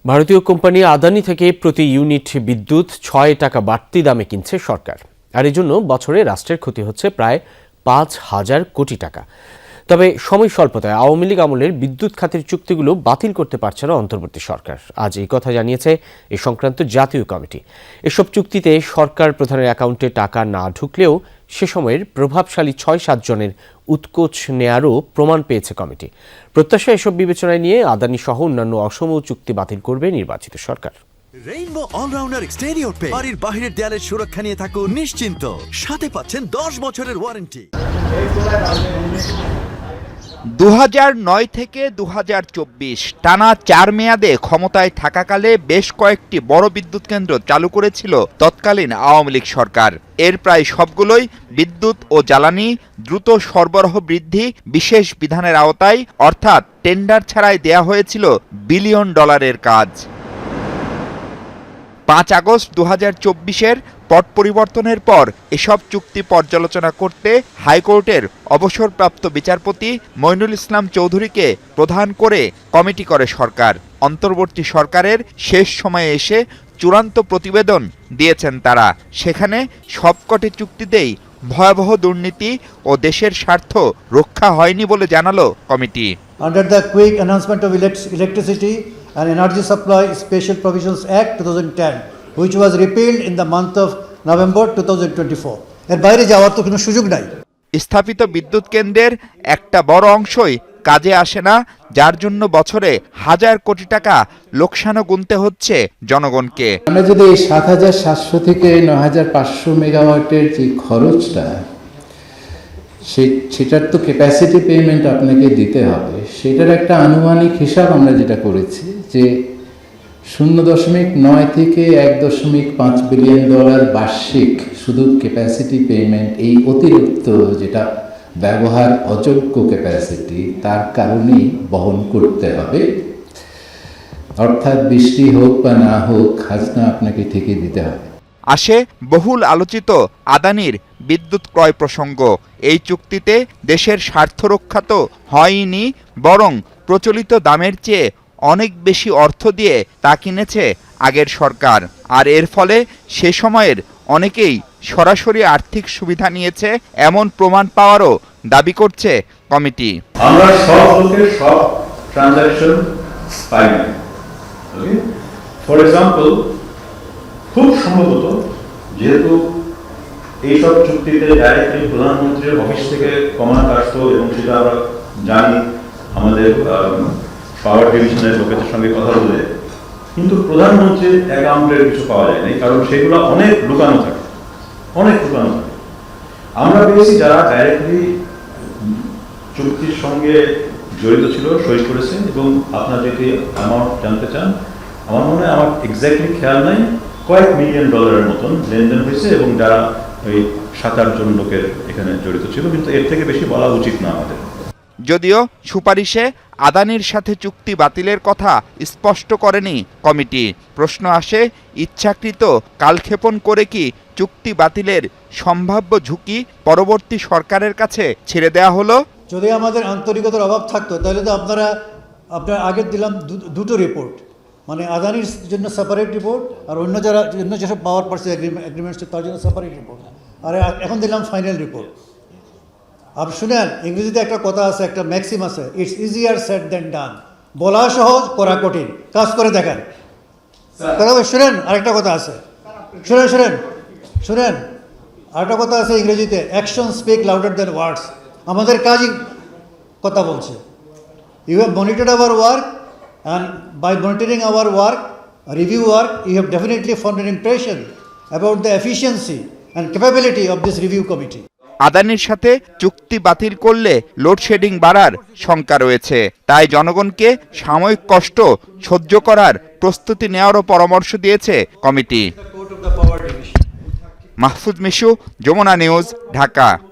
ভারতীয় কোম্পানি আদানি থেকে প্রতি ইউনিট বিদ্যুৎ ৬ টাকা বাড়তি দামে কিনছে সরকার, আর এজন্য বছরে রাষ্ট্রের ক্ষতি হচ্ছে প্রায় ৫,০০০ কোটি টাকা। তবে সময় স্বল্পতায় আওয়ামী লীগ আমলের বিদ্যুৎ খাতের চুক্তিগুলো বাতিল করতে পারছে না অন্তর্বর্তী সরকার। আজ এই কথা জানিয়েছে এ সংক্রান্ত জাতীয় কমিটি। এসব চুক্তিতে সরকার প্রধানের অ্যাকাউন্টে টাকা না ঢুকলেও সে সময়ের প্রভাবশালী ৬-৭ জনের উৎকোচ নেয়ারও প্রমাণ পেয়েছে কমিটি। প্রত্যাশা, এসব বিবেচনায় নিয়ে আদানি সহ অন্যান্য অসম চুক্তি বাতিল করবে নির্বাচিত সরকার। রেইনবো অলরাউন্ডার এক্সটেরিয়র পেইন্ট বাড়ির বাহিরের দেয়ালের সুরক্ষা নিয়ে থাকুন নিশ্চিন্ত, সাথে পাচ্ছেন 10 বছরের ওয়ারেন্টি। ২০০৯ থেকে ২০২৪ টানা ৪ মেয়াদে ক্ষমতায় থাকাকালে বেশ কয়েকটি বড় বিদ্যুৎ কেন্দ্র চালু করেছিল তৎকালীন আওয়ামী লীগ সরকার। এর প্রায় সবগুলোই বিদ্যুৎ ও জ্বালানি দ্রুত সরবরাহ বৃদ্ধি বিশেষ বিধানের আওতায়, অর্থাৎ টেন্ডার ছাড়াই দেয়া হয়েছিল বিলিয়ন ডলারের কাজ। ৫ আগস্ট ২০২৪-এর পট পরিবর্তনের পর এসব চুক্তি পর্যালোচনা করতে হাইকোর্টের অবসরপ্রাপ্ত বিচারপতি মইনুল ইসলাম চৌধুরীকে প্রধান করে কমিটি করে সরকার। অন্তর্বর্তী সরকারের শেষ সময়ে এসে চূড়ান্ত প্রতিবেদন দিয়েছেন তারা। সেখানে সবকটি চুক্তিতেই ভয়াবহ দুর্নীতি ও দেশের স্বার্থ রক্ষা হয়নি বলে জানালো committee. Under the Quick Announcement of Electricity and Energy Supply Special Provisions Act 2010, which was repealed in the month of November 2024. এর বাইরে যাওয়ার তো কোনো সুযোগ নাই। স্থাপিত বিদ্যুৎ কেন্দ্রের একটা বড় অংশই কাজে আসে না, যার জন্য বছরে হাজার কোটি টাকা লোকসানও গুনতে হচ্ছে জনগণকে। আমরা যদি এই ৭৭০০ থেকে ৯৫০০ মেগাওয়াটের যে খরচটা, সেটার তো ক্যাপাসিটি পেমেন্ট আপনাকে দিতে হবে। সেটার একটা আনুমানিক হিসাব আমরা যেটা করেছি যে ০.৯ থেকে ১.৫ বিলিয়ন ডলার বার্ষিক শুধু ক্যাপাসিটি পেমেন্ট, এই অতিরিক্ত যেটা ব্যবহার অযোগ্য ক্যাপাসিটি, তার কারণেই বহন করতে হবে। অর্থাৎ বৃষ্টি হোক বা না হোক, খাজনা আপনাকে ঠিকই দিতে হবে। আসে বহুল আলোচিত আদানির বিদ্যুৎ ক্রয় প্রসঙ্গ। এই চুক্তিতে দেশের স্বার্থ রক্ষা তো হয়নি, বরং প্রচলিত দামের চেয়ে অনেক বেশি অর্থ দিয়ে তা কিনেছে আগের সরকার। আর এর ফলে সে সময়ের অনেকেই সরাসরি আর্থিক সুবিধা নিয়েছে, এমন প্রমাণ পাওয়ারও দাবি করছে কমিটি। আমরা সব লোকের সব ট্রানজাকশন পাই না। ফর এক্সাম্পল, খুব সম্ভবত যেহেতু এইসব চুক্তিতে ডাইরেক্টলি প্রধানমন্ত্রীর অফিস থেকে কমান্ড আসতো এবং সেটা আমরা জানি আমাদের পাওয়ার ডিভিশনের লোকেদের সঙ্গে কথা বলে, কিন্তু প্রধানমন্ত্রীর অ্যাকাউন্টের কিছু পাওয়া যায় না, কারণ সেগুলো অনেক লুকানো থাকে। আমরা পেয়েছি যারা ডাইরেক্টলি চুক্তির সঙ্গে জড়িত ছিল, সই করেছে, এবং আপনার যদি অ্যামাউন্ট জানতে চান, আমার মনে হয়, আমার এক্স্যাক্টলি খেয়াল নাই, কয়েক মিলিয়ন ডলারের মতন লেনদেন হয়েছে, এবং যারা ওই ৭-৮ জন লোকের এখানে জড়িত ছিল, কিন্তু এর থেকে বেশি বলা উচিত না আমাদের। যদিও সুপারিশে আদানির সাথে চুক্তি বাতিলের কথা স্পষ্ট করেনি কমিটি। প্রশ্ন আসে, ইচ্ছাকৃত কালক্ষেপণ করে কি চুক্তি বাতিলের সম্ভাব্য ঝুঁকি পরবর্তী সরকারের কাছে ছেড়ে দেওয়া হলো? যদি আমাদের আন্তরিকতার অভাব থাকতো তাহলে তো আপনার আগে দিলাম দুটো রিপোর্ট, মানে আদানির জন্য সেপারেট রিপোর্ট আর অন্য যেসব পাওয়ার পার্সেস এগ্রিমেন্টস তার জন্য সেপারেট রিপোর্ট, আর এখন দিলাম ফাইনাল রিপোর্ট। আপনি শুনেন, ইংরেজিতে একটা কথা আছে, একটা ম্যাক্সিম আছে, ইটস ইজিয়ার সেড দেন ডান। বলা সহজ, করা কঠিন। কাজ করে দেখান। শুনেন, আরেকটা কথা আছে, শুনেন আরেকটা কথা আছে ইংরেজিতে, action speak louder than words. আমাদের কাজই কথা বলছে। You have monitored our work, and by monitoring our work, review work, you have definitely formed an impression about the efficiency and capability of this review committee. আদানির সাথে চুক্তি বাতিল করলে load shedding বাড়ার শঙ্কা রয়েছে, তাই জনগণকে সাময়িক কষ্ট সহ্য করার প্রস্তুতি নেওয়ারও পরামর্শ দিয়েছে কমিটি। মাহফুজ মিশু, যমুনা নিউজ, ঢাকা।